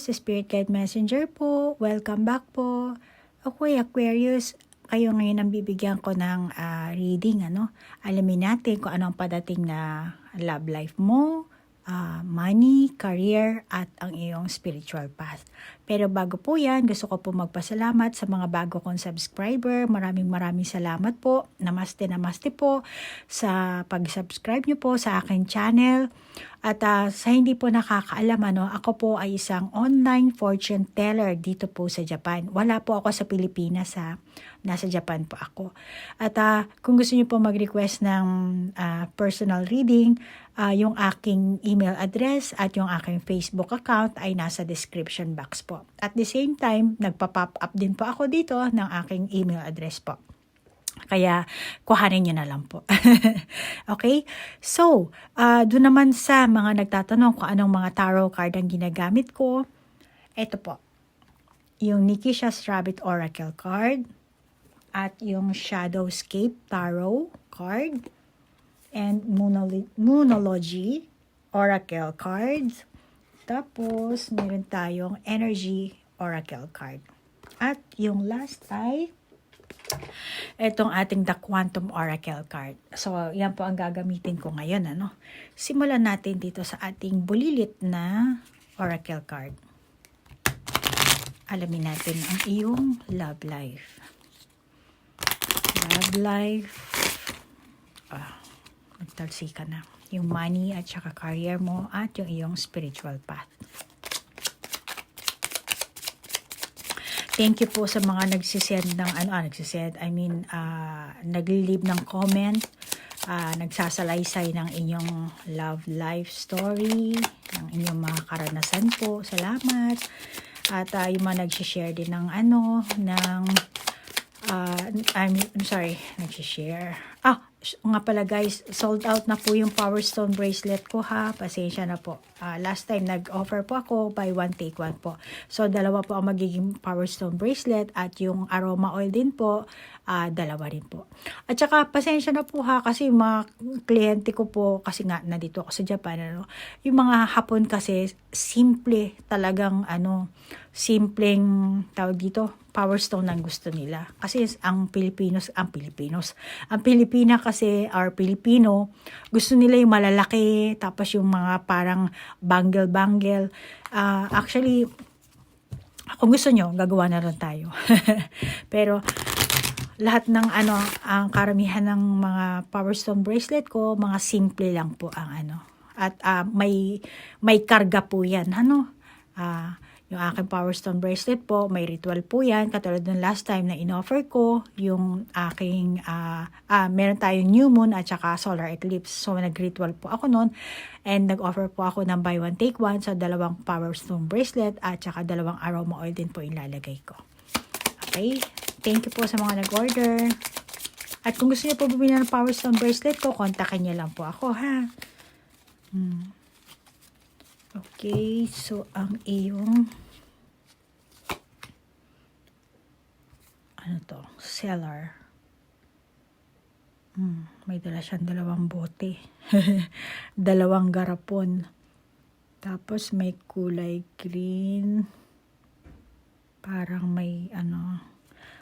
Aquarius, Spirit Guide Messenger po. Welcome back po. Okay, Aquarius, kayo ngayon ang bibigyan ko ng reading. Alamin natin kung anong padating na love life mo, money, career, at ang iyong spiritual path. Pero bago po yan, gusto ko po magpasalamat sa mga bago kong subscriber. Maraming salamat po. Namaste po sa pag-subscribe nyo po sa aking channel. At sa hindi po nakakaalam, ako po ay isang online fortune teller dito po sa Japan. Wala po ako sa Pilipinas, nasa Japan po ako. At kung gusto niyo po mag-request ng personal reading, yung aking email address at yung aking Facebook account ay nasa description box po. At the same time, nagpa-pop up din po ako dito ng aking email address po. Kaya, kuhanin nyo na lang po. Okay? So, doon naman sa mga nagtatanong kung anong mga tarot card ang ginagamit ko, ito po. Yung Nikisha's Rabbit Oracle card at yung Shadowscape Tarot card and Moonology Oracle cards. Tapos, meron tayong Energy Oracle card. At yung last ay itong ating The Quantum Oracle card. So, yan po ang gagamitin ko ngayon. Simulan natin dito sa ating bulilit na Oracle card. Alamin natin ang iyong love life. Love life. Nagtalsi ka na. Yung money at saka career mo at yung iyong spiritual path. Thank you po sa mga nagsisend ng nag-leave ng comment, nagsasalaysay ng inyong love life story, ng inyong mga karanasan po. Salamat. At yung mga nagsishare din ng nagsishare. Nga pala guys, sold out na po yung Power Stone bracelet ko Pasensya na po. Last time nag-offer po ako, buy one take one po. So dalawa po ang magiging Power Stone bracelet at yung aroma oil din po, dalawa rin po. At saka pasensya na po kasi yung mga kliyente ko po, kasi nga nandito ako sa Japan, yung mga Hapon kasi simple talagang simpleng tawag dito, Power Stone ang gusto nila. Kasi ang Pilipina kasi, or Pilipino, gusto nila yung malalaki, tapos yung mga parang bangle. Actually, kung gusto nyo, gagawa na rin tayo. Pero, lahat ng ang karamihan ng mga Power Stone bracelet ko, mga simple lang po ang At may karga po yan, yung aking Power Stone bracelet po, may ritual po yan. Katulad ng last time na in-offer ko, yung aking, meron tayong new moon at saka solar eclipse. So, nag-ritual po ako noon. And nag-offer po ako ng buy one take one sa dalawang Power Stone bracelet at saka dalawang aroma oil din po ilalagay ko. Okay? Thank you po sa mga nag-order. At kung gusto niyo po bumili ng Power Stone bracelet ko, kontakin niyo lang po ako, Okay, so ang iyong seller. May dala siyang dalawang bote. Dalawang garapon. Tapos may kulay green. Parang may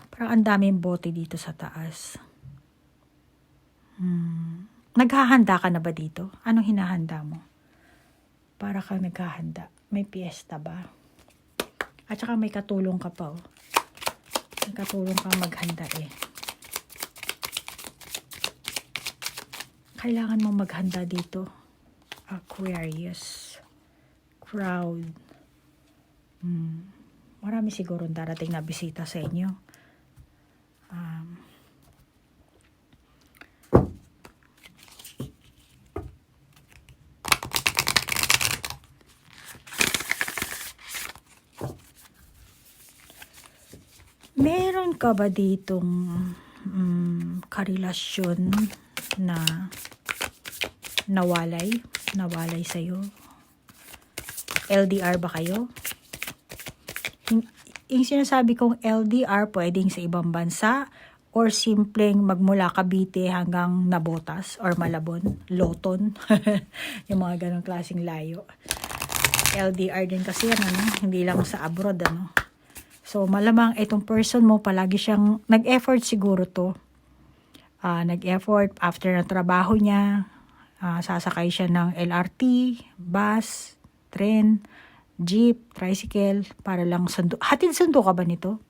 parang ang daming bote dito sa taas. Naghahanda ka na ba dito? Anong hinahanda mo? Para ka naghahanda. May piyesta ba? At saka may katulong ka pa. May katulong ka maghanda Kailangan mo maghanda dito. Aquarius. Crowd. Marami siguro darating na bisita sa inyo. Meron ka ba ditong karelasyon na nawalay sa'yo? LDR ba kayo? Yung sinasabi kong LDR, pwedeng sa ibang bansa or simpleng magmula Cavite hanggang Nabotas or Malabon, Loton. Yung mga ganong klaseng layo. LDR din kasi yan, ano? Hindi lang sa abroad, ano? So, malamang itong person mo, palagi siyang nag-effort siguro to. Nag-effort after ng trabaho niya. Sasakay siya ng LRT, bus, train, jeep, tricycle, para lang sundo. Hatid sundo ka ba nito?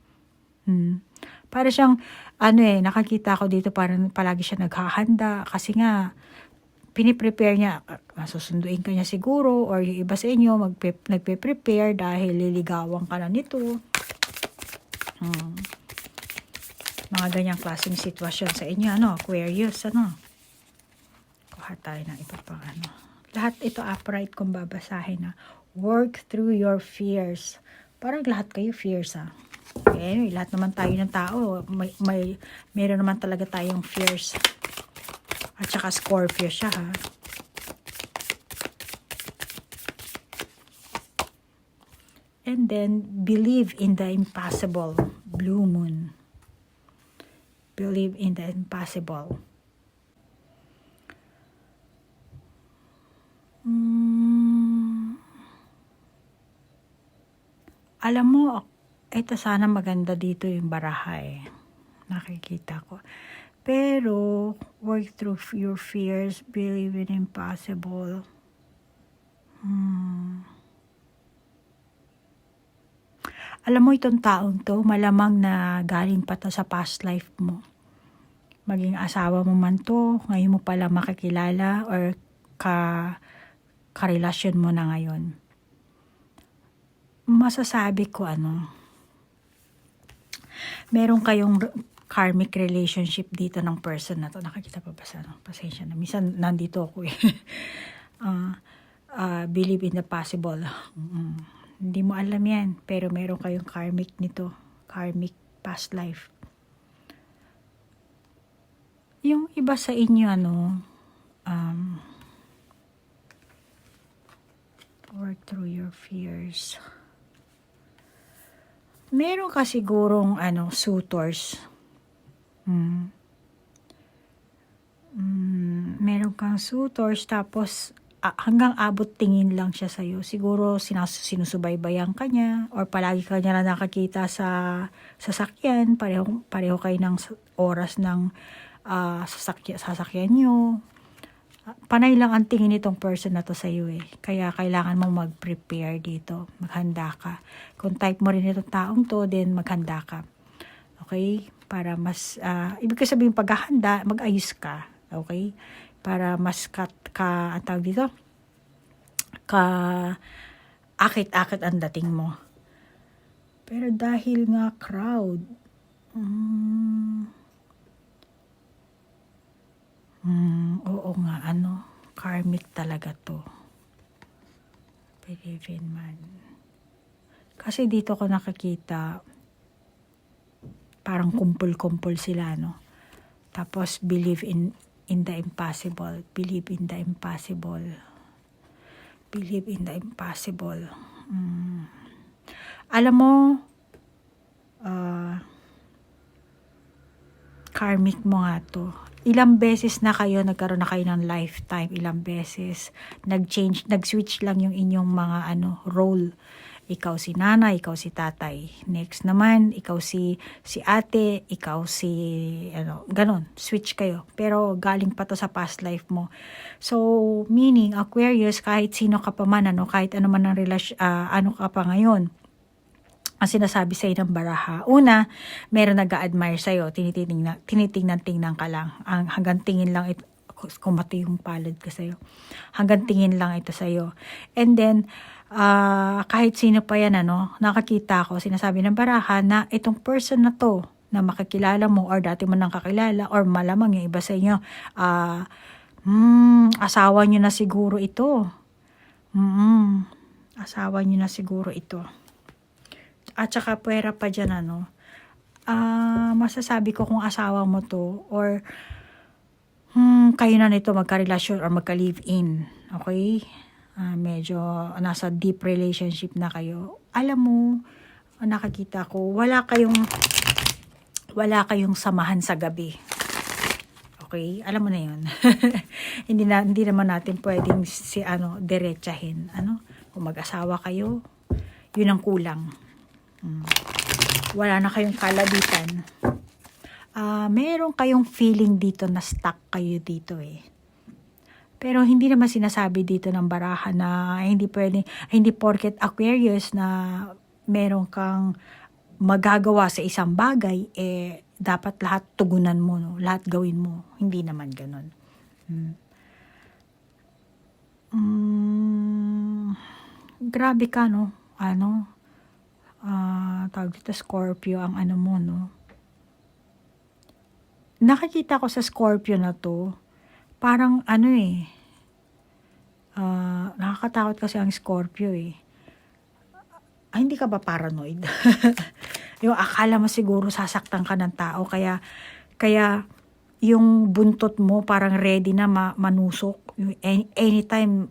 Para siyang, nakakita ko dito, parang palagi siya naghahanda. Kasi nga, piniprepare niya, susunduin ka niya siguro, or yung iba sa inyo, nagpe-prepare dahil liligawan ka na nito. Mga ganyang klaseng sitwasyon sa inyo, Aquarius, Kuha tayo ng iba pang Lahat ito upright kung babasahin, work through your fears. Parang lahat kayo fears, lahat naman tayo ng tao, meron naman talaga tayong fears. At saka Scorpio siya, And then, believe in the impossible. Blue Moon. Believe in the impossible. Alam mo, ito sana maganda dito yung baraha, nakikita ko. Pero, work through your fears, believe in impossible. Alam mo, itong taong to, malamang na galing pa to sa past life mo. Maging asawa mo man to, ngayon mo pala makikilala or karelasyon mo na ngayon. Masasabi ko meron kayong karmic relationship dito ng person na to. Nakakita pa ba sa pasensya na. Minsan nandito ako believe in the possible. Hindi mo alam yan, pero meron kayong karmic nito. Karmic past life. Yung iba sa inyo, work through your fears. Meron ka sigurong, suitors. Meron kang suitors, tapos, hanggang abot tingin lang siya sa'yo. Siguro sinusubaybayan ka niya or palagi ka niya na nakakita sa sasakyan. Pareho kayo ng oras ng sasakyan nyo. Panay lang ang tingin nitong person na to sa'yo Kaya kailangan mong mag-prepare dito. Maghanda ka. Kung type mo rin itong taong to, then maghanda ka. Okay? Para mas, ibig ko sabihin paghahanda, mag-ayos ka. Okay? Para mas ang tawag dito, akit-akit ang dating mo. Pero dahil nga crowd, oo nga, karmic talaga to. Believe in man. Kasi dito ko nakakita, parang kumpul-kumpul sila, Tapos, believe in the impossible. Believe in the impossible. Believe in the impossible. Alam mo, karmic mo nga to. Ilang beses na kayo, nagkaroon na kayo ng lifetime. Ilang beses. Nag-switch lang yung inyong mga role. Ikaw si nanay, ikaw si tatay. Next naman, ikaw si ate, ikaw si, ganon. Switch kayo. Pero galing pa to sa past life mo. So, meaning, Aquarius, kahit sino ka pa man, kahit ano man ang relasyon, ka pa ngayon, ang sinasabi sa'yo ng baraha. Una, meron nag-a-admire sa'yo, tinitingnan ka lang. Hanggang tingin lang ito, kung mati yung palad ka sa'yo. Hanggang tingin lang ito sa'yo. And then, kahit sino pa yan, nakakita ko, sinasabi ng baraha na itong person na to, na makakilala mo, or dati mo nang kakilala, or malamang yung iba sa inyo, asawa nyo na siguro ito. Asawa nyo na siguro ito. At saka pwera pa dyan, masasabi ko kung asawa mo to, or kayo na nito magka-relasyon or magka-live-in. Okay? Medyo nasa deep relationship na kayo. Alam mo, nakakita ko, wala kayong samahan sa gabi. Okay? Alam mo na yun. Hindi naman natin pwedeng diretsahin. Kung mag-asawa kayo, yun ang kulang. Wala na kayong kalabitan. Meron kayong feeling dito na stuck kayo dito eh. Pero hindi naman sinasabi dito ng baraha na hindi porket Aquarius na meron kang magagawa sa isang bagay, dapat lahat tugunan mo, no? Lahat gawin mo. Hindi naman ganun. Grabe ka, no? Tawag dito, Scorpio, ang ano mo, no? Nakikita ko sa Scorpio na to, parang nakakatakot kasi ang Scorpio eh. Hindi ka ba paranoid? Yung akala mo siguro sasaktan ka ng tao, kaya yung buntot mo parang ready na manusok. Anytime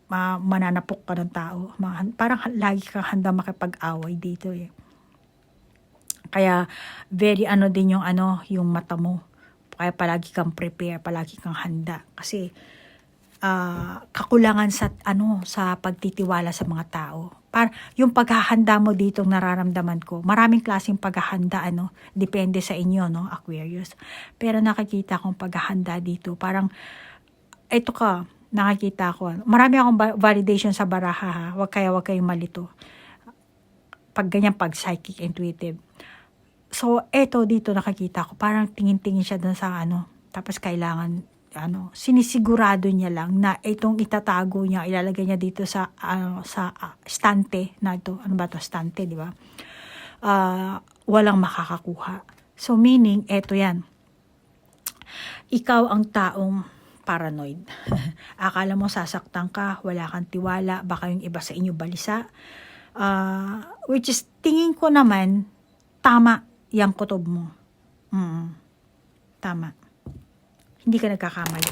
mananapok ka ng tao. Parang lagi kang handa makipag-away dito eh. Kaya very din yung mata mo. Kaya palagi kang prepare, palagi kang handa. Kasi kakulangan sa pagtitiwala sa mga tao. Yung paghahanda mo dito nararamdaman ko. Maraming klaseng paghahanda, depende sa inyo, no, Aquarius. Pero nakikita kong paghahanda dito. Parang, ito ka, nakikita ko. Marami akong validation sa baraha, ha. Wag kayong malito. Pag psychic, intuitive. So, eto dito nakikita ko, parang tingin-tingin siya dun sa tapos kailangan, sinisigurado niya lang na itong itatago niya, ilalagay niya dito sa stante na ito. Ano ba to? Stante, di ba? Walang makakakuha. So, meaning, eto yan. Ikaw ang taong paranoid. Akala mo sasaktan ka, wala kang tiwala, baka yung iba sa inyo balisa. Which is, tingin ko naman, tama yung kutob mo. Tama. Hindi ka nagkakamali.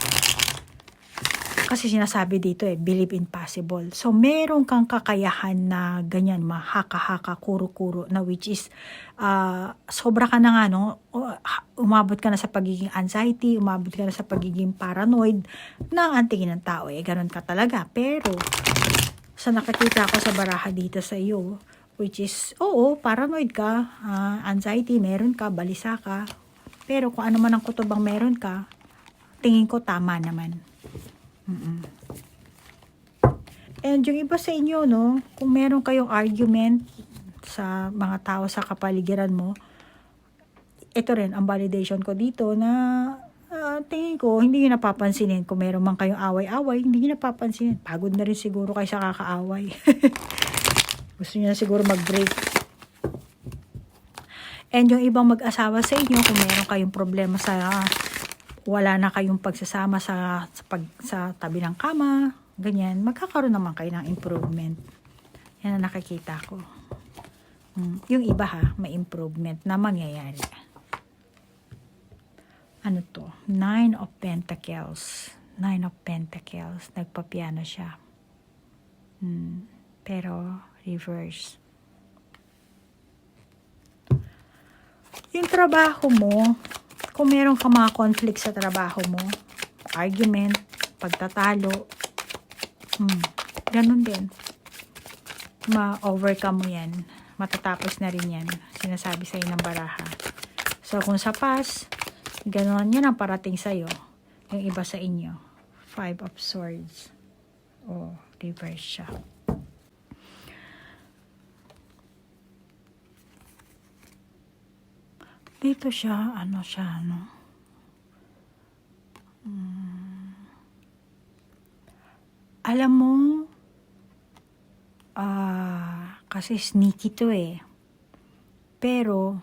Kasi sinasabi dito believe in possible. So, meron kang kakayahan na ganyan, mahaka-haka, kuro-kuro, na which is, sobra ka na nga, no? Umabot ka na sa pagiging anxiety, umabot ka na sa pagiging paranoid, na ang tingin ng tao, ganun ka talaga. Pero, sa nakikita ko sa baraha dito sa iyo, which is, paranoid ka, anxiety, meron ka, balisa ka. Pero kung ano man ang kutubang meron ka, tingin ko tama naman. And yung iba sa inyo, no, kung meron kayong argument sa mga tao sa kapaligiran mo, ito rin, ang validation ko dito na tingin ko, hindi nyo napapansinin. Kung meron man kayong away-away, hindi nyo napapansinin. Pagod na rin siguro kayo sa kakaaway. Gusto nyo na siguro mag-break. And yung ibang mag-asawa sa inyo, kung meron kayong problema wala na kayong pagsasama sa tabi ng kama, ganyan, magkakaroon naman kayo ng improvement. Yan ang nakikita ko. Yung iba may improvement na mangyayari. Ano to? 9 of Pentacles. 9 of Pentacles. Nagpapiano siya. Pero, reverse. Yung trabaho mo, kung meron ka mga conflict sa trabaho mo, argument, pagtatalo, ganun din. Ma-overcome mo yan. Matatapos na rin yan. Sinasabi sa'yo ng baraha. So, kung sa past, ganun yan ang parating sa'yo. Yung iba sa inyo. 5 of Swords. Reverse siya. Dito siya, alam mo, kasi sneaky to Pero,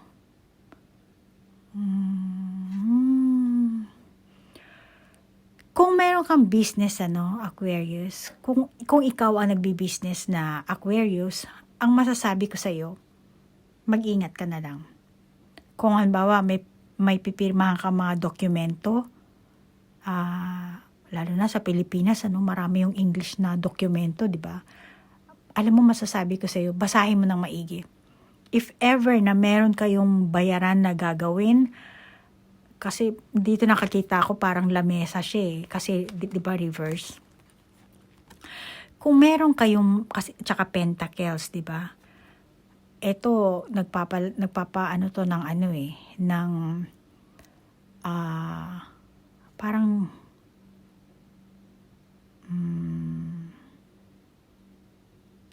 kung meron kang business, Aquarius, kung ikaw ang nagbi-business na Aquarius, ang masasabi ko sa'yo, mag-ingat ka na lang. Kung halimbawa may pipirmahan ka mga dokumento, lalo na sa Pilipinas, marami yung English na dokumento, di ba? Alam mo, masasabi ko sa iyo, basahin mo ng maigi. If ever na meron kayong bayaran na gagawin, kasi dito nakakita ko parang lamesa siya kasi di ba reverse? kung meron kayong, kasi, tsaka pentacles, di ba? Ito, nagpapaano to ng ano ng, parang,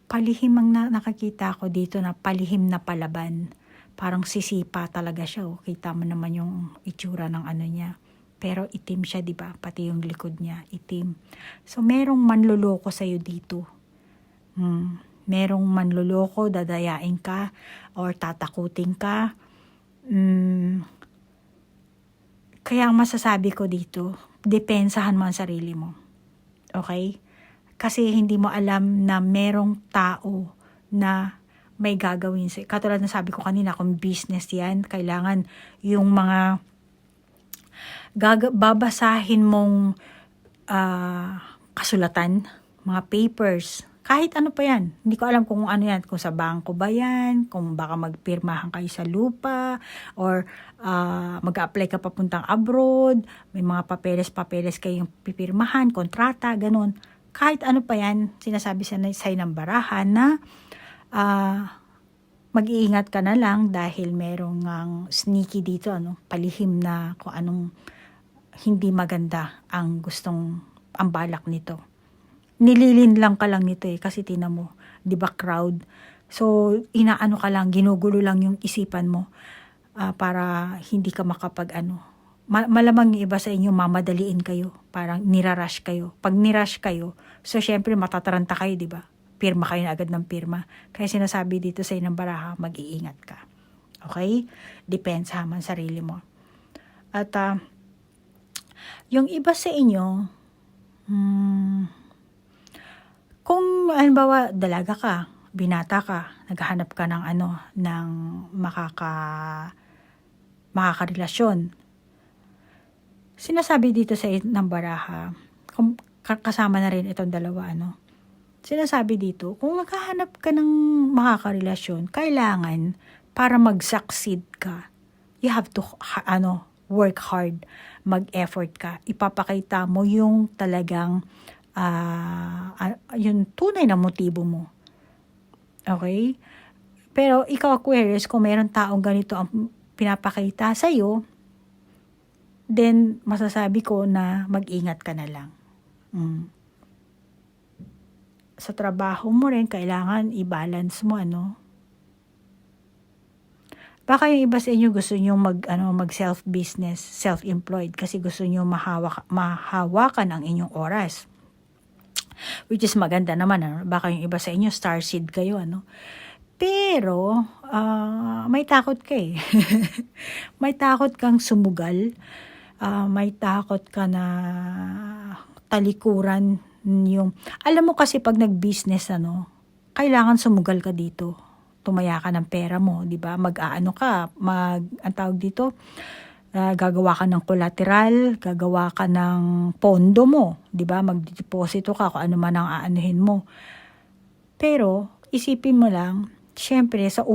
palihim ang nakakita ko dito na palihim na palaban. Parang sisipa talaga siya. Kita mo naman yung itsura ng ano niya. Pero itim siya, di ba? Pati yung likod niya, itim. So, merong manloloko sa'yo dito. Merong manloloko, dadayain ka, or tatakutin ka. Kaya ang masasabi ko dito, depensahan mo ang sarili mo. Okay? Kasi hindi mo alam na merong tao na may gagawin sa'yo. Katulad na sabi ko kanina, kung business yan, kailangan yung mga babasahin mong kasulatan, mga papers, kahit ano pa yan. Hindi ko alam kung ano yan, kung sa bangko ba yan, kung baka magpirmahan kayo sa lupa, or mag-apply ka papuntang abroad, may mga papeles kayong pipirmahan, kontrata, ganun. Kahit ano pa yan, sinasabi sa ng barahan na mag-iingat ka na lang dahil merong sneaky dito, palihim na kung anong hindi maganda ang balak nito. Nililin lang ka lang nito kasi tinan mo, 'di ba, crowd. So inaano ka lang, ginugulo lang yung isipan mo para hindi ka malamang yung iba sa inyo mamadaliin kayo, parang nirarush kayo. Pag nirush kayo, so syempre matataranta kayo, 'di ba? Pirma kayo na agad ng pirma. Kaya sinasabi dito sa ng baraha, mag-iingat ka. Okay? Depensa man sarili mo. At yung iba sa inyo, kung halimbawa dalaga ka, binata ka, naghahanap ka ng ng makakarelasyon. Sinasabi dito sa ng baraha, kasama na rin itong dalawa, sinasabi dito, kung naghahanap ka ng makakarelasyon, kailangan para mag-succeed ka, you have to work hard, mag-effort ka. Ipapakita mo yung talagang yung tunay na motibo mo. Okay? Pero ikaw, Aquarius, kung meron taong ganito ang pinapakita sa'yo, then masasabi ko na mag-ingat ka na lang. Sa trabaho mo rin, kailangan i-balance mo, Baka yung iba sa inyo gusto nyo mag self-business, self-employed, kasi gusto nyo mahawakan ang inyong oras. Which is maganda naman, Baka yung iba sa inyo, starseed kayo, Pero, may takot ka May takot kang sumugal. May takot ka na talikuran yung... Alam mo kasi pag nag-business, kailangan sumugal ka dito. Tumaya ka ng pera mo, di ba? Ang tawag dito, gagawa ka ng collateral, gagawa ka ng pondo mo, di ba? Magdeposito ka kung ano man ang aanuhin mo. Pero, isipin mo lang, syempre, sa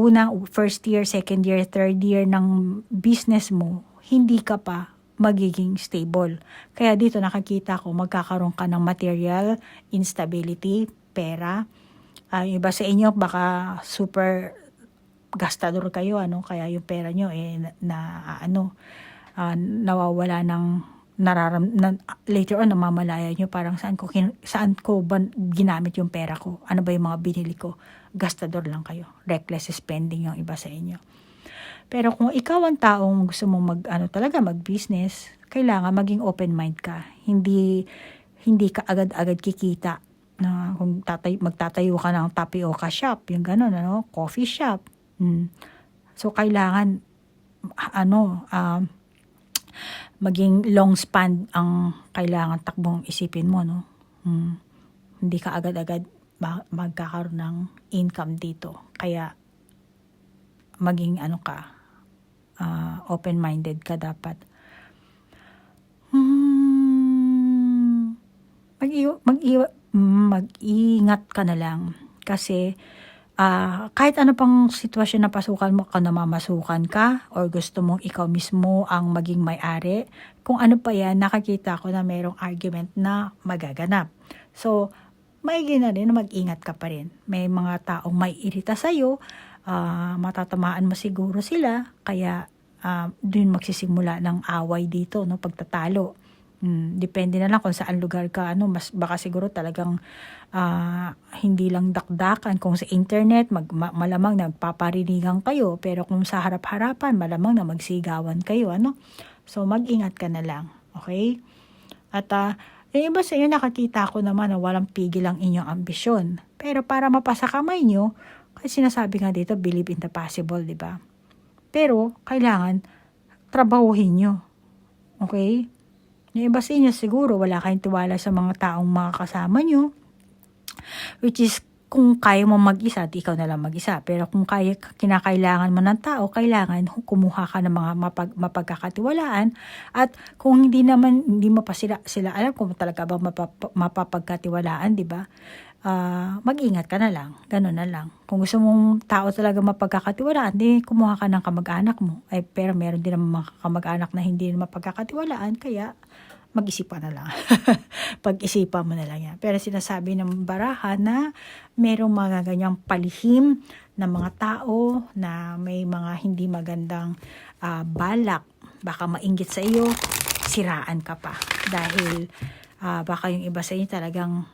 first year, second year, third year ng business mo, hindi ka pa magiging stable. Kaya dito nakakita ko, magkakaroon ka ng material instability, pera. Iba sa inyo, baka super gastador kayo, kaya yung pera nyo, nawawala ng later on, namamalaya nyo, parang saan ko ba ginamit yung pera ko? Ano ba yung mga binili ko? Gastador lang kayo. Reckless spending yung iba sa inyo. Pero kung ikaw ang taong gusto mong mag-business, kailangan maging open mind ka. Hindi ka agad-agad kikita. Kung magtatayo ka ng tapioca shop, yung gano'n, coffee shop. So, kailangan, maging long span ang kailangan takbong isipin mo, Hindi ka agad-agad magkakaroon ng income dito. Kaya, maging open-minded ka dapat. Mag-ingat ka na lang kasi kahit ano pang sitwasyon na pasukan mo, kung namamasukan ka or gusto mong ikaw mismo ang maging may-ari, kung ano pa yan, nakakita ko na mayroong argument na magaganap. So, maigi na rin na mag-ingat ka pa rin. May mga taong may irita sa'yo, matatamaan mo siguro sila, kaya dun magsisimula ng away dito, no, pagtatalo. Depende na lang kung saan lugar ka, mas baka siguro talagang hindi lang dakdakan. Kung sa internet, malamang nagpaparinigan kayo, pero kung sa harap-harapan, malamang na magsigawan kayo, So, mag-ingat ka na lang, okay? At yung iba sa inyo, nakakita ko naman na walang pigil ang inyong ambisyon. Pero para mapasa kamay nyo, kasi sinasabi nga dito, believe in the possible, di ba? Pero, kailangan, trabahuhin nyo. Okay? Yung iba sa inyo, siguro, wala kayong tiwala sa mga taong makakasama nyo. Which is, kung kaya mo mag-isa, di ikaw na lang mag-isa. Pero kung kinakailangan mo ng tao, kailangan kumuha ka ng mga mapagkakatiwalaan. At kung hindi mo pa sila alam kung talaga ba mapapagkatiwalaan, di ba? Mag-ingat ka na lang. Ganun na lang. Kung gusto mong tao talaga mapagkakatiwalaan, di kumuha ka ng kamag-anak mo. Pero meron din naman mga kamag-anak na hindi mapagkakatiwalaan, kaya mag-isipan na lang. Pag-isipan mo na lang yan. Pero sinasabi ng baraha na merong mga ganyang palihim na mga tao na may mga hindi magandang balak. Baka mainggit sa iyo, siraan ka pa. Dahil baka yung iba sa inyo talagang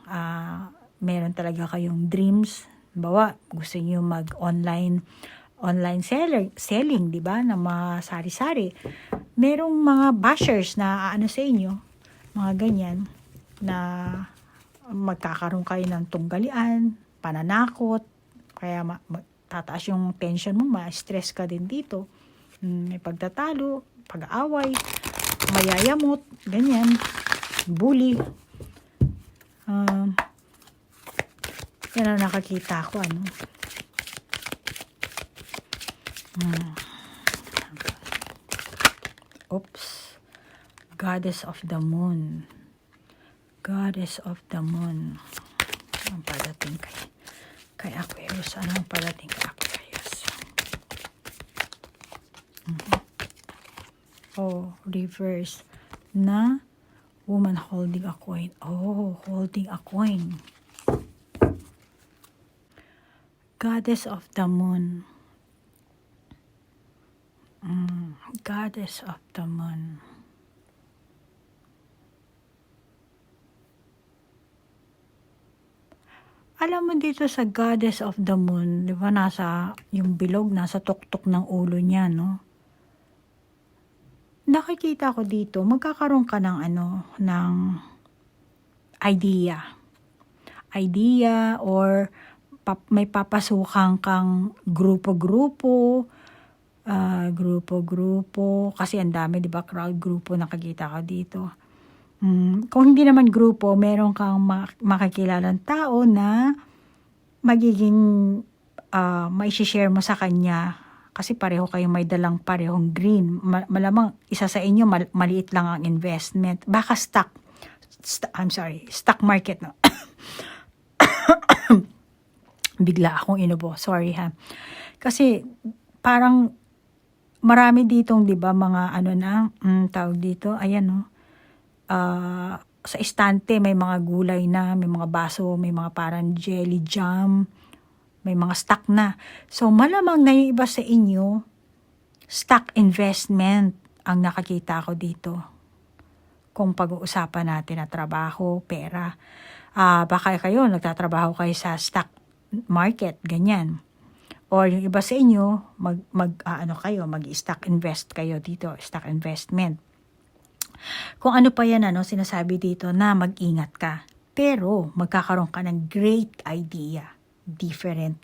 meron talaga kayong dreams. Bawa, gusto niyo mag-online selling, di ba? Na mga sari-sari. Merong mga bashers na sa inyo, mga ganyan, na magkakaroon kayo ng tunggalian, pananakot, kaya tataas yung tension mo, ma-stress ka din dito. May pagtatalo, pag-aaway, mayayamot, ganyan, bully. Yan ang nakakita ko, Oops. Goddess of the Moon. Goddess of the Moon. Anong padating kay Aquarius? Anong padating kay Aquarius? Reverse na woman holding a coin. Holding a coin. Goddess of the Moon. Goddess of the Moon. Alam mo dito sa Goddess of the Moon, di ba nasa yung bilog, nasa tuktok ng ulo niya, no? Nakikita ko dito, magkakaroon ka ng ng idea. Idea or may papasukan kang grupo-grupo, kasi ang dami, di ba, crowd grupo nakikita ka dito. Kung hindi naman grupo, meron kang makikilalang tao na magiging mai-share mo sa kanya kasi pareho kayo may dalang parehong green. Malamang isa sa inyo maliit lang ang investment. Baka stock market, no? Bigla akong inubo. Sorry ha. Kasi parang marami ditong, di ba, mga tawag dito, ayan, no? Sa istante may mga gulay na, may mga baso, may mga parang jelly jam, may mga stock na. So malamang na yung iba sa inyo, stock investment ang nakakita ko dito. Kung pag-uusapan natin na trabaho, pera, baka kayo nagtatrabaho kayo sa stock market, ganyan. Or yung iba sa inyo, mag-stock invest kayo dito, stock investment. Kung ano pa yan, sinasabi dito na mag-ingat ka. Pero, magkakaroon ka ng great idea. Different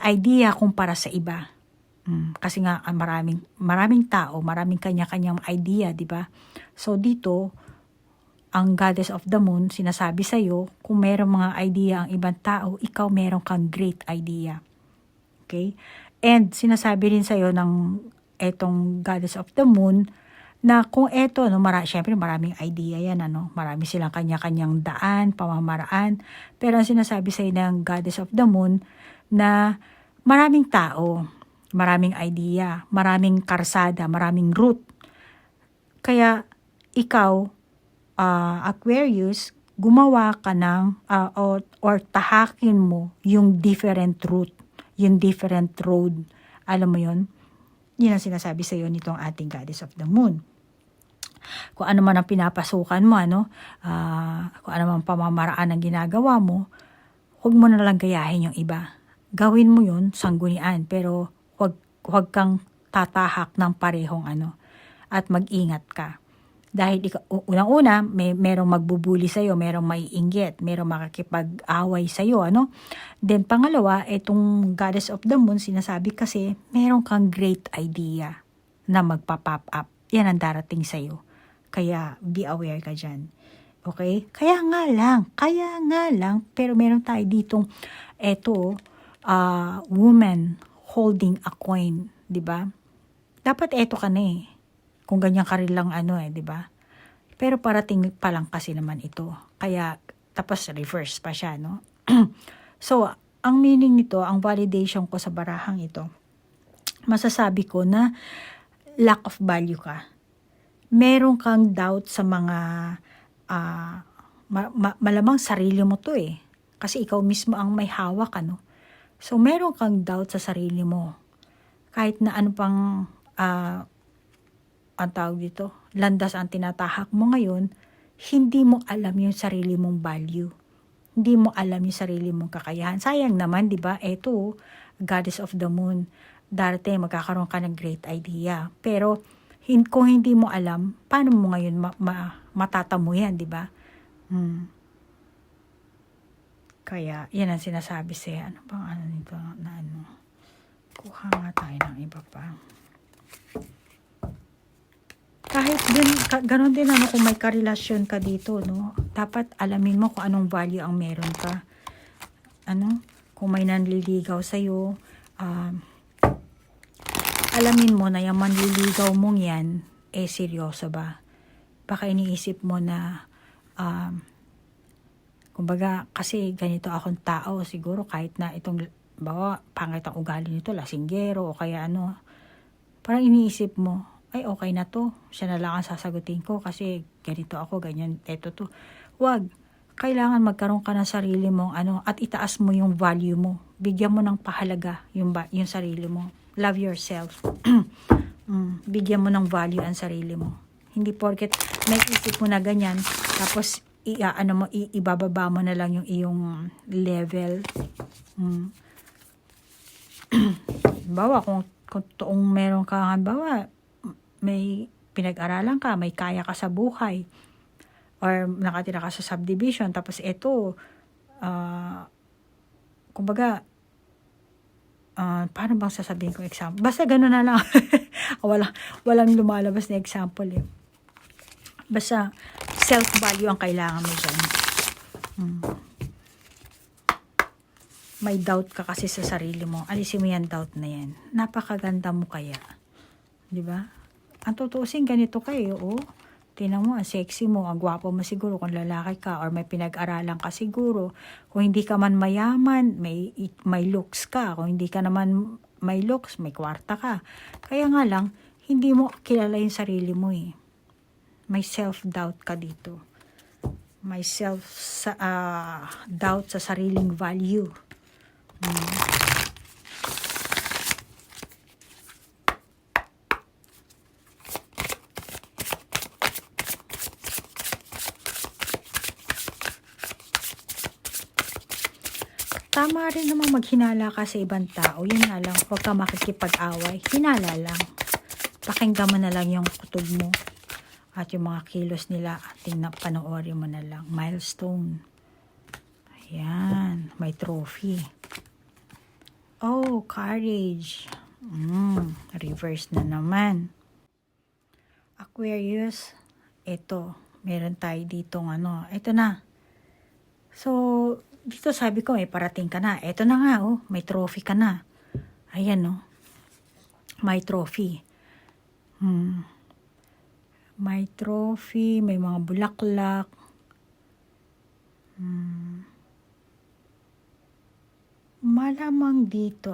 idea kumpara sa iba. Kasi nga, maraming tao, maraming kanya-kanyang idea, di ba? So, dito, ang Goddess of the Moon, sinasabi sa'yo, kung merong mga idea ang ibang tao, ikaw meron kang great idea. Okay? And, sinasabi rin sa'yo ng etong Goddess of the Moon, na kung eto, syempre maraming idea yan, marami silang kanya-kanyang daan, pamamaraan, pero ang sinasabi sa'yo ng Goddess of the Moon, na maraming tao, maraming idea, maraming karsada, maraming route. Kaya, ikaw, Aquarius, gumawa ka ng or tahakin mo yung different route, yung different road. Alam mo yun? Yun ang sinasabi sa iyo nitong ating Goddess of the Moon. Kung ano man ang pinapasukan mo, kung ano man pamamaraan ang ginagawa mo, huwag mo na lang gayahin yung iba. Gawin mo yun, sanggunian, pero huwag kang tatahak ng parehong at mag-ingat ka. Dahil unang-una, merong magbubuli sa'yo, merong maiinggit, merong makakipag-away sa'yo, Then pangalawa, itong Goddess of the Moon, sinasabi kasi, meron kang great idea na magpa-pop up. Yan ang darating sa'yo. Kaya be aware ka dyan. Okay? Kaya nga lang, pero meron tayo ditong, woman holding a coin, di ba? Dapat eto ka na kung ganyan ka rin lang di ba? Pero parating pa lang kasi naman ito. Kaya, tapos reverse pa siya, no? So, ang meaning nito, ang validation ko sa barahang ito, masasabi ko na lack of value ka. Meron kang doubt sa mga, malamang sarili mo to Kasi ikaw mismo ang may hawak, So, meron kang doubt sa sarili mo. Kahit na ano pang, ang tawag dito, landas ang tinatahak mo ngayon, hindi mo alam yung sarili mong value. Hindi mo alam yung sarili mong kakayahan. Sayang naman, di ba? Eto, Goddess of the Moon. Darating, magkakaroon ka ng great idea. Pero, kung hindi mo alam, paano mo ngayon matatamo yan, di ba? Kaya, yan ang sinasabi siya. Ano bang nito na Kuha nga tayo ng iba pa. Kahit din, ganon din kung may karelasyon ka dito, no? Dapat alamin mo kung anong value ang meron ka. Kung may nanliligaw sa'yo, alamin mo na yung manliligaw mong yan, seryoso ba? Baka iniisip mo na, kumbaga, kasi ganito akong tao, siguro kahit na itong, pangit ang ugali nito, lasinggero, o kaya parang iniisip mo, ay okay na to, siya na lang ang sasagutin ko kasi ganito ako, ganyan, eto to. Wag, kailangan magkaroon ka ng sarili mong at itaas mo yung value mo. Bigyan mo ng pahalaga yung sarili mo. Love yourself. Bigyan mo ng value ang sarili mo. Hindi porket may isip mo na ganyan, tapos ibababa mo na lang yung iyong level. Bawa kung toong meron ka, may pinag-aralan ka, may kaya ka sa buhay, or nakatira ka sa subdivision, tapos ito, kumbaga, paano bang sasabihin ko example? Basta gano'n na lang. walang lumalabas na example Basta, self-value ang kailangan mo dyan. May doubt ka kasi sa sarili mo. Alisin mo yan doubt na yan. Napakaganda mo kaya. Di ba? Ang tutusin, ganito kayo, Tingnan mo, ang sexy mo, ang gwapo mo siguro kung lalaki ka, or may pinag-aralan ka siguro. Kung hindi ka man mayaman, may looks ka. Kung hindi ka naman may looks, may kwarta ka. Kaya nga lang, hindi mo kilala yung sarili mo May self-doubt ka dito. May doubt sa sariling value. Tama rin namang maghinala ka sa ibang tao. Yun nga lang, huwag ka makikipag-away. Hinala lang. Pakinggan mo na lang yung kutob mo. At yung mga kilos nila, panoorin mo na lang. Milestone. Ayan, may trophy. Oh, courage. Reverse na naman. Aquarius, ito, meron tayo ditong ito na. So, dito sabi ko, parating ka na. Ito na nga, may trophy ka na. Ayan, may trophy. May trophy, may mga bulaklak. Malamang dito,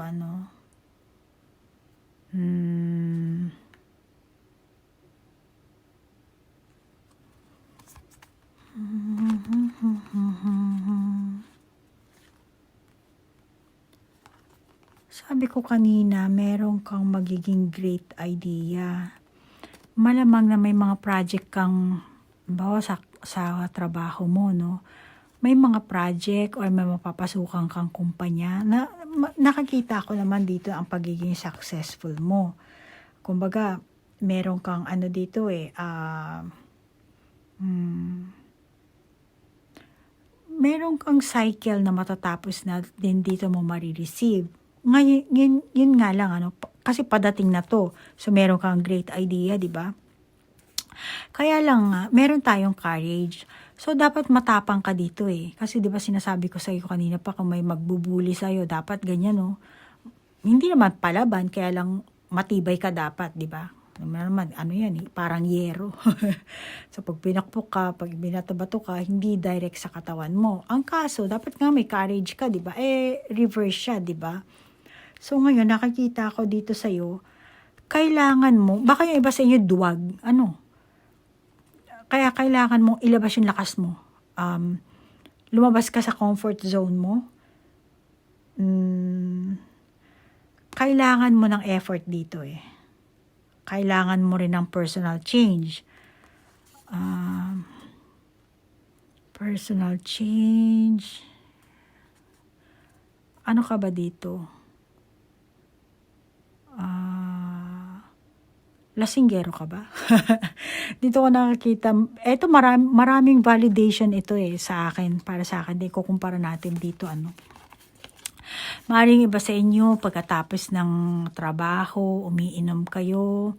Sabi ko kanina, meron kang magiging great idea. Malamang na may mga project kang, bawa sa trabaho mo, no? May mga project or may mapapasukan kang kumpanya na nakakita ko naman dito ang pagiging successful mo. Kumbaga, meron kang ano dito meron kang cycle na matatapos na din dito mo marireceive. Ngayon, yun nga lang, kasi padating na to. So, meron kang great idea, di ba? Kaya lang nga, meron tayong courage. So, dapat matapang ka dito Kasi di ba sinasabi ko sa iyo kanina pa, kung may magbubuli sa iyo, dapat ganyan, no? Hindi naman palaban, kaya lang matibay ka dapat, di ba? Naman, parang yero. So, pag pinakpok ka, pag binatabato ka, hindi direct sa katawan mo. Ang kaso, dapat nga may courage ka, di ba? Reverse siya, di ba? So, ngayon, nakikita ko dito sa'yo, kailangan mo, baka yung iba sa inyo duwag, kaya kailangan mong ilabas yung lakas mo. Lumabas ka sa comfort zone mo. Kailangan mo ng effort dito Kailangan mo rin ng personal change. Personal change. Ano ka ba dito? Lasinggero ka ba? Dito ko nakakita. Eto, maraming validation ito sa akin. Para sa akin, di ko kumpara natin dito Maaaring iba sa inyo, pagkatapos ng trabaho, umiinom kayo,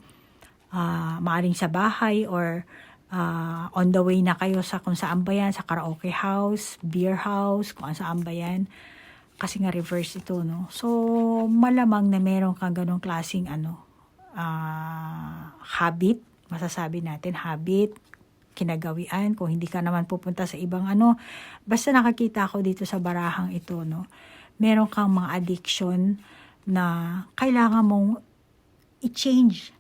maaaring sa bahay or on the way na kayo sa kung saan ba yan, sa karaoke house, beer house, kung saan ba yan. Kasi nga reverse ito, no? So, malamang na meron kang ganong klaseng habit, masasabi natin habit, kinagawian, kung hindi ka naman pupunta sa ibang basta nakakita ko dito sa barahang ito, no? Meron kang mga addiction na kailangan mong i-change.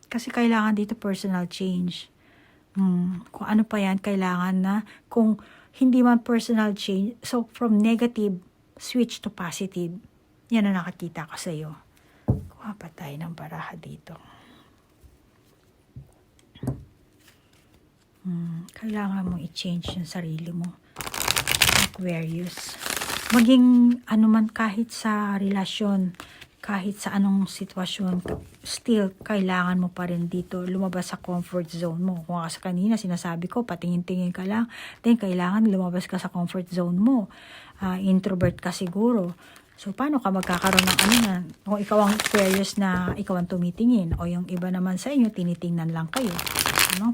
Kasi kailangan dito personal change. Kung ano pa yan, kailangan na, kung hindi man personal change, so from negative, switch to positive. Yan ang nakakita ko sa iyo. Kuha pa tayo ng baraha dito. Kailangan mong i-change yung sarili mo. Aquarius. Maging man kahit sa relasyon, kahit sa anong sitwasyon, still, kailangan mo pa rin dito lumabas sa comfort zone mo. Kung sa kanina, sinasabi ko, patingin-tingin ka lang, then kailangan lumabas ka sa comfort zone mo. Introvert ka siguro. So, paano ka magkakaroon ng kung ikaw ang Aquarius na ikaw ang tumitingin, o yung iba naman sa inyo, tinitingnan lang kayo.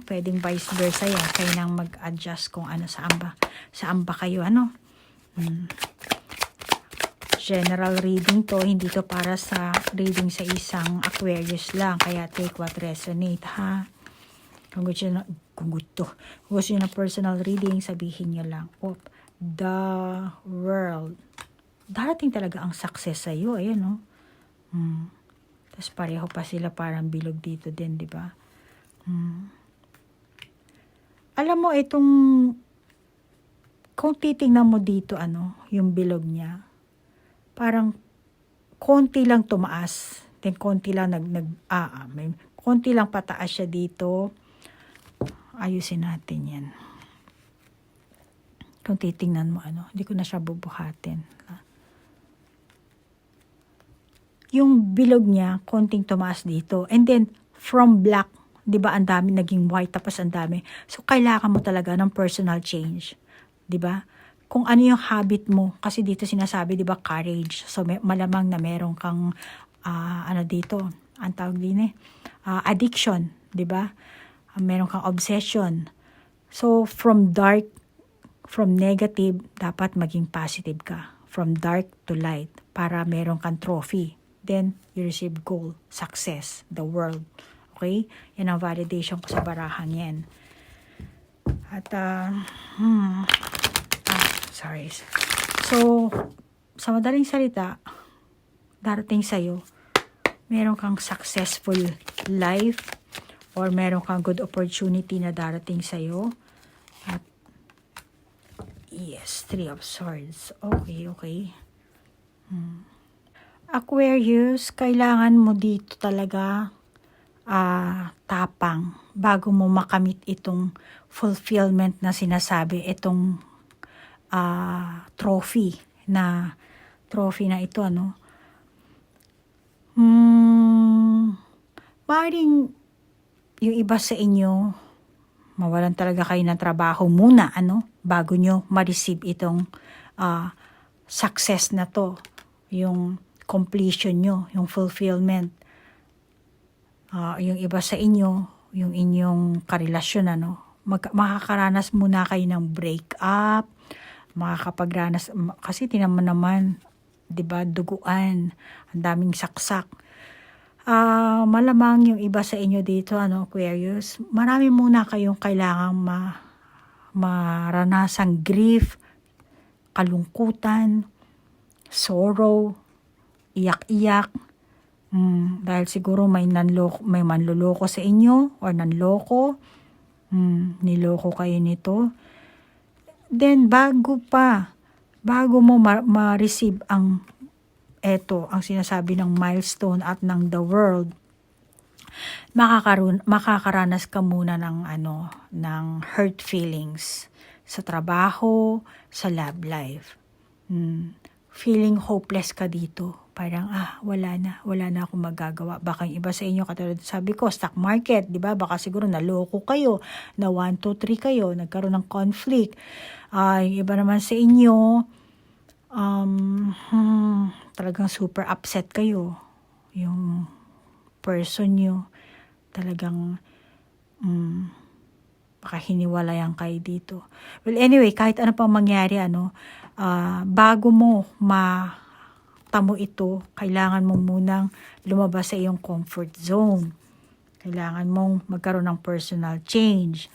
Pwedeng vice versa yan. Kayo nang mag-adjust kung saan ba kayo, General reading to, hindi to para sa reading sa isang Aquarius lang. Kaya take what resonate, ha? Kung gusto nyo na personal reading, sabihin nyo lang. The world. Darating talaga ang success sa iyo, ayan, Tapos pareho pa sila parang bilog dito din, di ba? Alam mo, kung titingnan mo dito, yung bilog niya, parang konti lang tumaas, then konti lang konti lang pataas siya dito. Ayusin natin yan. Kung titingnan mo, hindi ko na siya bubuhatin. Yung bilog niya, konting tumaas dito. And then, from black, di ba, ang dami, naging white, tapos ang dami. So, kailangan mo talaga ng personal change. Di ba? Kung ano yung habit mo, kasi dito sinasabi, di ba, courage. So, malamang na meron kang, dito, ang tawag din addiction, di ba? Meron kang obsession. So, from negative, dapat maging positive ka. From dark to light, para meron kang trophy. Then, you receive goal, success, the world. Okay? Yan ang validation ko sa barahang yan. At, sorry. So, sa madaling salita, darating sa'yo, meron kang successful life, or meron kang good opportunity na darating sa'yo. At, yes, 3 of Swords. Okay. Aquarius, kailangan mo dito talaga tapang bago mo makamit itong fulfillment na sinasabi, itong trophy na ito, ano. Maaaring yung iba sa inyo, mawalan talaga kayo ng trabaho muna, ano, bago nyo ma-receive itong success na to, yung completion nyo, yung fulfillment. Yung iba sa inyo, yung inyong karelasyon, ano, makakaranas muna kayo ng break-up, makakapagranas, kasi tinaman naman, 'di ba, duguan, ang daming saksak. Malamang yung iba sa inyo dito, ano, Aquarius, marami muna kayong kailangang maranasang grief, kalungkutan, sorrow, iyak-iyak. Dahil siguro may manloloko sa inyo or nanloko. Niloko kayo nito. Then bago mo ma-receive ang sinasabi ng milestone at ng the world, makakaranas ka muna ng hurt feelings sa trabaho, sa love life. Feeling hopeless ka dito. Parang, wala na akong magagawa. Baka yung iba sa inyo, katulad sabi ko, stock market, di ba? Baka siguro naloko kayo, na 1, 2, 3 kayo, nagkaroon ng conflict. Yung iba naman sa inyo, talagang super upset kayo. Yung person nyo, talagang, baka hiniwalayan kayo dito. Well, anyway, kahit ano pang mangyari, bago mo matamo ito, kailangan mo munang lumabas sa iyong comfort zone. Kailangan mong magkaroon ng personal change.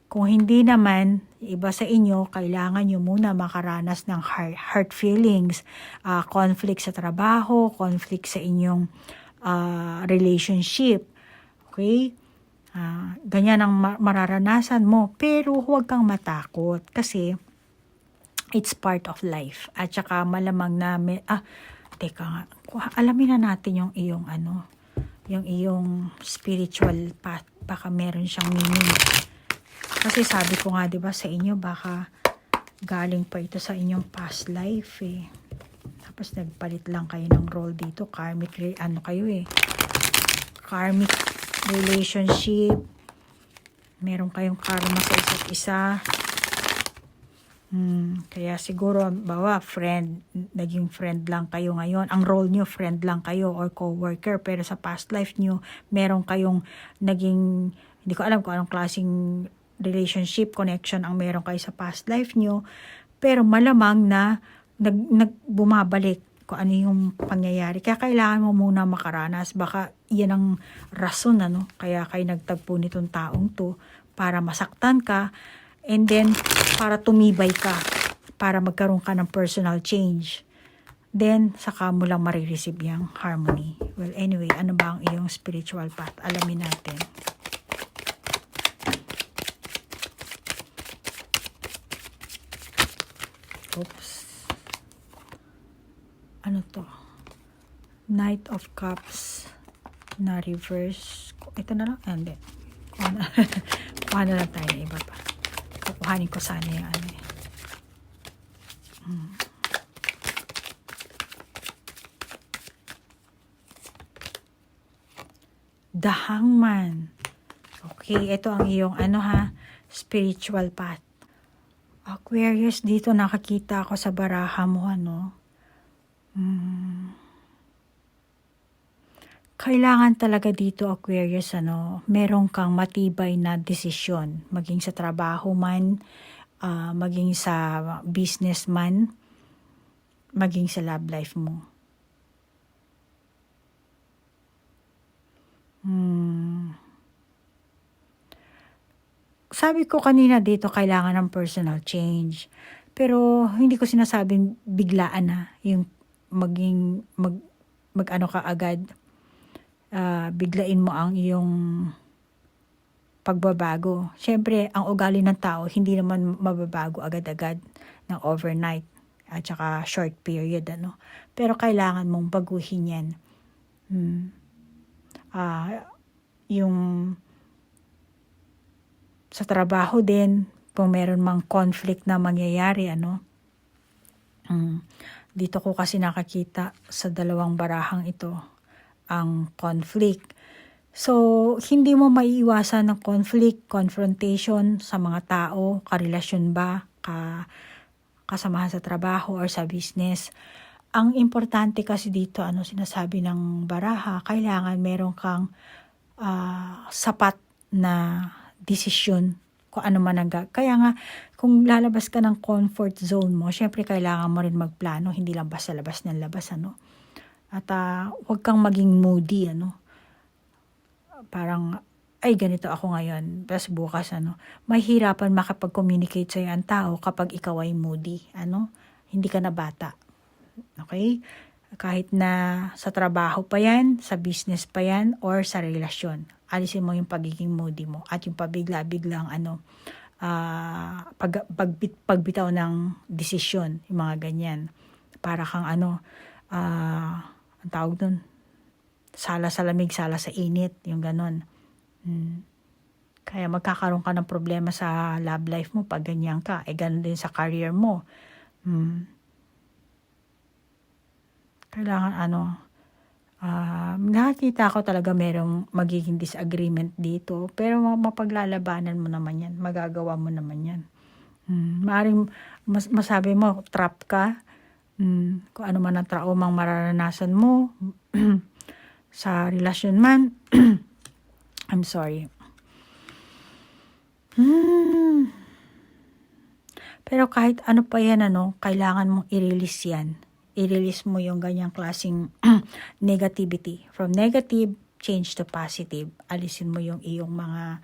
Kung hindi naman, iba sa inyo, kailangan nyo muna makaranas ng hurt feelings, conflict sa trabaho, conflict sa inyong relationship. Okay? Ganyan ang mararanasan mo, pero huwag kang matakot kasi it's part of life. At saka malamang na teka nga, alamin na natin yung iyong spiritual path. Baka meron siyang meaning. Kasi sabi ko nga, 'di ba, sa inyo baka galing pa ito sa inyong past life eh. Tapos nagpalit lang kayo ng role dito, karmic karmic relationship. Meron kayong karma sa isa't isa. Kaya siguro, naging friend lang kayo ngayon. Ang role nyo, friend lang kayo or co-worker. Pero sa past life nyo, meron kayong naging, hindi ko alam kung anong klaseng relationship, connection ang meron kayo sa past life nyo. Pero malamang na bumabalik kung ano yung pangyayari. Kaya kailangan mo muna makaranas. Baka yan ang rason, kaya kayo nagtagpo nitong taong to, para masaktan ka. And then, para tumibay ka, para magkaroon ka ng personal change. Then, saka mo lang marireceive yung harmony. Well, anyway, ano ba ang iyong spiritual path? Alamin natin. Oops. Ano to? Knight of Cups na reverse. Ito na lang? Hindi. Kuha na lang tayo na iba pa. Kukuhanin ko sana yung The Hangman. Okay, ito ang iyong spiritual path. Aquarius, dito nakakita ako sa baraha mo, Kailangan talaga dito, Aquarius, meron kang matibay na desisyon, maging sa trabaho man, maging sa business man, maging sa love life mo. Sabi ko kanina dito, kailangan ng personal change. Pero hindi ko sinasabing biglaan yung mag-ano ka agad. Biglain mo ang iyong pagbabago. Siyempre, ang ugali ng tao hindi naman mababago agad-agad ng overnight. at saka short period, ano. Pero kailangan mong baguhin yan. Yung sa trabaho din, kung meron mang conflict na mangyayari, ano. Dito ko kasi nakakita sa dalawang barahang ito, ang conflict. So, hindi mo maiiwasan ng conflict, confrontation sa mga tao, karelasyon ba, kasamahan sa trabaho or sa business. Ang importante kasi dito, sinasabi ng baraha, kailangan meron kang sapat na desisyon kung ano man ang kaya nga, kung lalabas ka ng comfort zone mo, syempre kailangan mo rin magplano, hindi lang basta-labas ng labas, At huwag kang maging moody, Parang, ay ganito ako ngayon, tapos bukas, mahihirapan makapag-communicate sa'yo ang tao kapag ikaw ay moody, Hindi ka na bata. Okay? Kahit na sa trabaho pa yan, sa business pa yan, or sa relasyon. Alisin mo yung pagiging moody mo at yung pabigla-biglang pagbitaw ng desisyon, yung mga ganyan. Para kang ang tawag dun, sala sa lamig, sala sa init, yung ganon. Kaya magkakaroon ka ng problema sa love life mo pag ganyan ka. Ganon din sa career mo. Kailangan nakakita ko talaga merong magiging disagreement dito, pero mapaglalabanan mo naman yan, magagawa mo naman yan. Maaring masabi mo, trap ka, kung ano man ang traumang mararanasan mo, sa relasyon man, I'm sorry. Pero kahit ano pa yan, kailangan mong i-release yan. I-release mo yung ganyang klaseng negativity. From negative, change to positive. Alisin mo yung iyong mga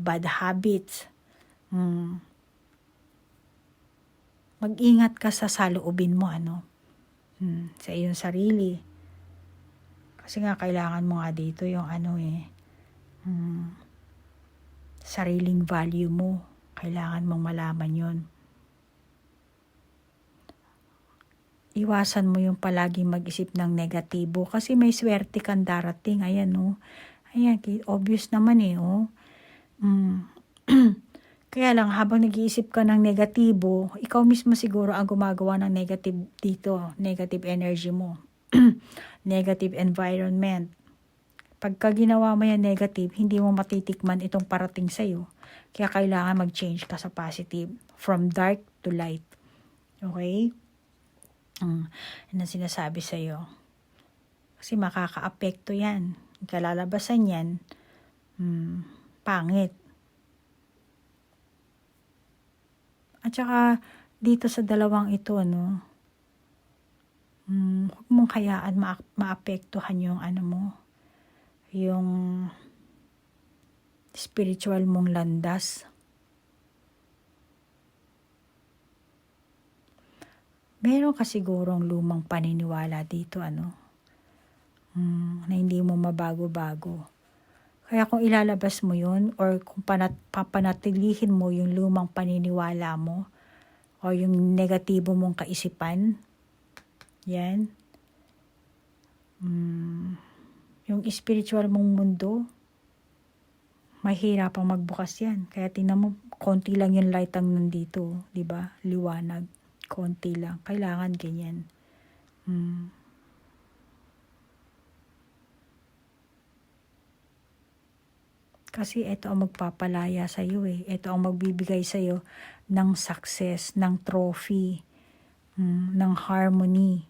bad habits. Mag-ingat ka sa saloobin mo, sa iyong sarili. Kasi nga, kailangan mo nga dito yung sariling value mo. Kailangan mong malaman yun. Iwasan mo yung palaging mag-isip ng negatibo kasi may swerte kang darating. Ayan, Ayan, obvious naman, Kaya lang, habang nag-iisip ka ng negatibo, ikaw mismo siguro ang gumagawa ng negative dito, negative energy mo, negative environment. Pagka ginawa mo yan negative, hindi mo matitikman itong parating sa'yo. Kaya kailangan mag-change ka sa positive, from dark to light. Okay? Yan ang sinasabi sa'yo. Kasi makaka-apekto yan. Kalalabasan yan, pangit. At saka, dito sa dalawang ito, huwag mong hayaan maapektuhan yung yung spiritual mong landas. Meron ka sigurong lumang paniniwala dito, na hindi mo mabago-bago. Kaya kung ilalabas mo yun, or kung papanatilihin mo yung lumang paniniwala mo, o yung negatibo mong kaisipan, yan, yung spiritual mong mundo, mahirapang magbukas yan. Kaya tingnan mo, konti lang yung light ang nandito, di ba? Liwanag, konti lang. Kailangan ganyan. Kasi ito ang magpapalaya sa iyo Ito ang magbibigay sa iyo ng success, ng trophy, ng harmony.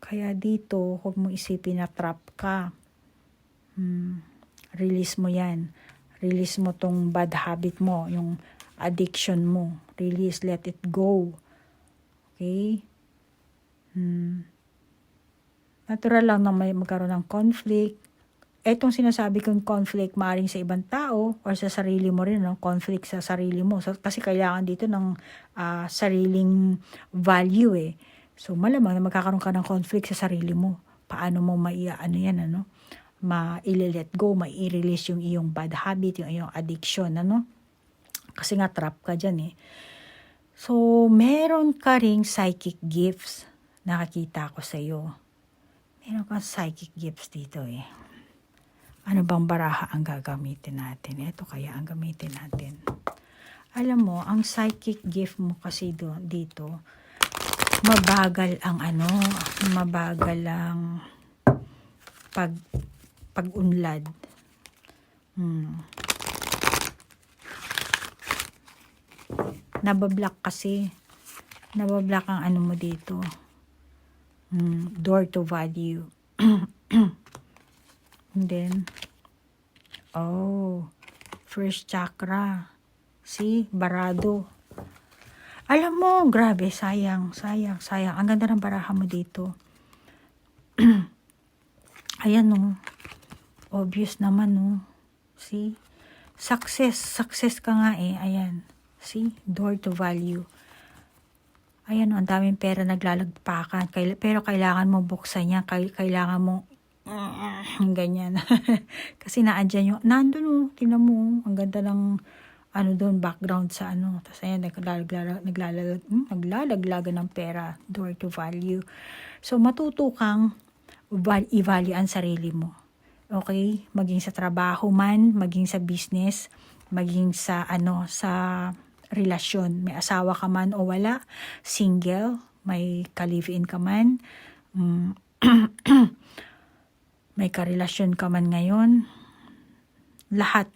Kaya dito, huwag mo isipin na trap ka. Release mo yan. Release mo tong bad habit mo, yung addiction mo. Release, let it go. Okay? Natural lang na may magkaroon ng conflict. Etong sinasabi kong conflict, maaaring sa ibang tao or sa sarili mo rin, conflict sa sarili mo. So, kasi kailangan dito ng sariling value So, malamang na magkakaroon ka ng conflict sa sarili mo. Paano mo ma-let go, ma-release yung iyong bad habit, yung iyong addiction, Kasi nga trap ka dyan So, meron ka ring psychic gifts. Nakakita ko sa iyo. Meron kang psychic gifts dito eh. Ano bang baraha ang gagamitin natin? Ito kaya ang gamitin natin. Alam mo, ang psychic gift mo kasi dito, mabagal ang mabagal ang pag-unlad. Nabablock kasi. Nabablock ang ano mo dito. Door to value. And then, first chakra. See, barado. Alam mo, grabe, sayang. Ang ganda ng baraha mo dito. Ayan o. Obvious naman o. See? Success ka nga eh. Ayan. See? Door to value. Ayan o, ang daming pera naglalagpakan. Pero kailangan mo buksan yan. Kailangan mo ganyan. Kasi naandyan yung, nandun o, tingnan mo. Ang ganda ng doon, background sa Tapos ayan, naglalaglagan ng pera. Door to value. So, matuto kang i-value ang sarili mo. Okay? Maging sa trabaho man, maging sa business, maging sa sa relasyon. May asawa ka man o wala, single, may ka-live-in ka man, may karelasyon ka man ngayon, lahat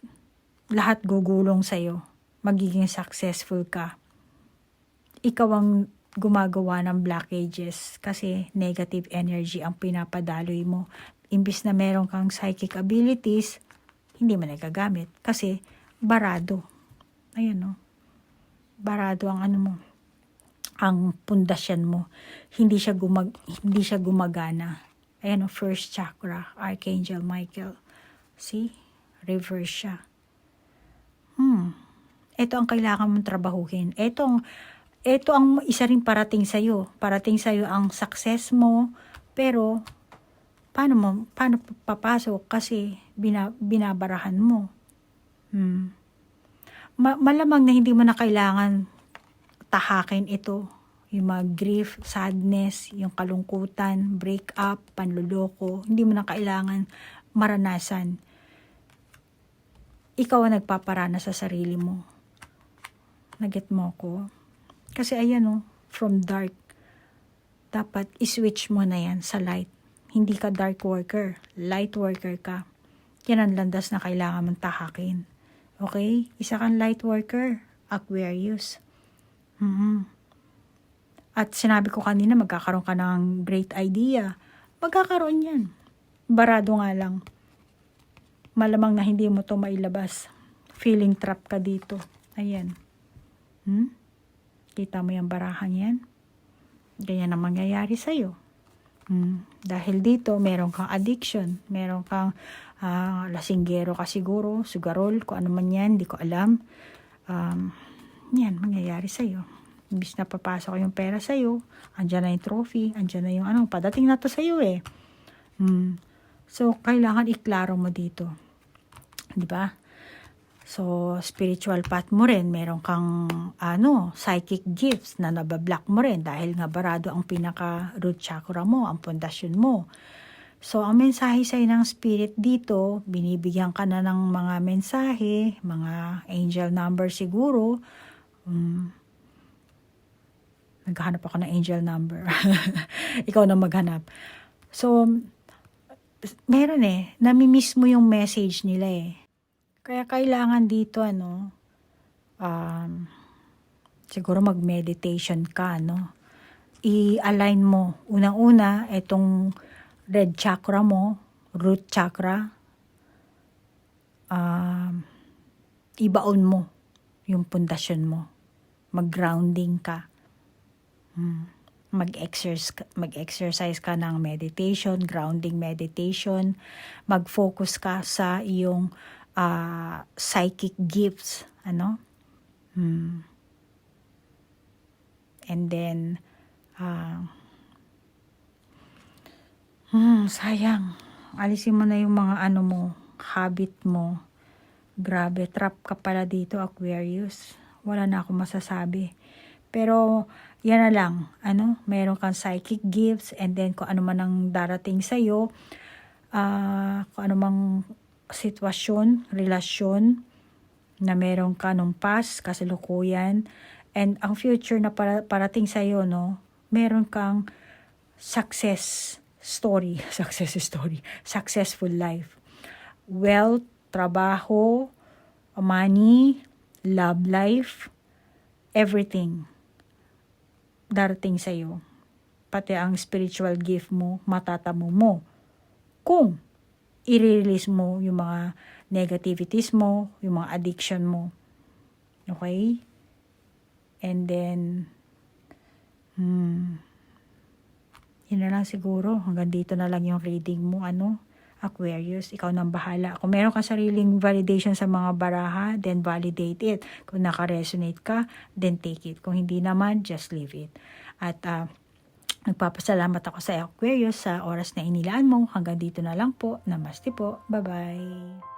gugulong sa'yo. Magiging successful ka. Ikaw ang gumagawa ng blockages kasi negative energy ang pinapadaloy mo. Imbis na meron kang psychic abilities, hindi mo nagagamit kasi barado. Ayan o. Barado ang ang pundasyan mo. Hindi siya gumagana. Ayan o, first chakra, Archangel Michael. See? Reverse siya. Ito ang kailangan mong trabahuhin. Ito ang isa ring parating sa'yo. Parating sa'yo ang success mo, pero paano papasok kasi binabarahan mo. Malamang na hindi mo na kailangan tahakin ito. Yung mga grief, sadness, yung kalungkutan, breakup, panluloko, hindi mo na kailangan maranasan. Ikaw ang nagpaparana sa sarili mo. Naget mo ko? Kasi ayan from dark, dapat i-switch mo na yan sa light. Hindi ka dark worker, light worker ka. Yan ang landas na kailangan mong tahakin. Okay? Isa kang light worker, Aquarius. At sinabi ko kanina, magkakaroon ka ng great idea. Magkakaroon yan. Barado nga lang. Malamang na hindi mo to mailabas. Feeling trap ka dito. Ayan. Kita mo yung barahan yan? Ganyan ang mangyayari sa'yo. Dahil dito, meron kang addiction. Meron kang lasinggero ka siguro, sugarol, kung ano man yan, di ko alam. Yan, mangyayari sa'yo. Imbis na papasok yung pera sa'yo, andyan na yung trophy, andyan na yung padating na to sa'yo eh. So, kailangan iklaro mo dito. Diba? So, spiritual path mo rin, meron kang psychic gifts na nabablock mo rin dahil nga barado ang pinaka root chakra mo, ang pundasyon mo. So, ang mensahe sa'yo ng spirit dito, binibigyan ka na ng mga mensahe, mga angel number siguro. Naghahanap ako ng angel number. Ikaw na maghanap. So, meron namimiss mo yung message nila eh. Kaya kailangan dito, siguro mag-meditation ka, I-align mo. Unang-una, itong red chakra mo, root chakra, ibaon mo yung pundasyon mo. Mag-grounding ka. Mag-exercise ka ng meditation, grounding meditation. Mag-focus ka sa iyong psychic gifts, And then, sayang. Alisin mo na yung mga habit mo. Grabe, trap ka pala dito, Aquarius. Wala na akong masasabi. Pero, yan na lang, meron kang psychic gifts, and then kung ano man ang darating sa'yo, kung ano mang sitwasyon, relasyon, na meron ka nung past, kasalukuyan, and ang future na parating sa'yo, no, meron kang success story, successful life. Wealth, trabaho, money, love life, everything darating sa'yo. Pati ang spiritual gift mo, matatamo mo. Kung i-release mo yung mga negativities mo, yung mga addiction mo. Okay? And then, yun na lang siguro. Hanggang dito na lang yung reading mo, Aquarius. Ikaw nang bahala. Kung meron ka sariling validation sa mga baraha, then validate it. Kung naka-resonate ka, then take it. Kung hindi naman, just leave it. At nagpapasalamat ako sa Aquarius sa oras na inilaan mo. Hanggang dito na lang po. Namaste po. Bye-bye.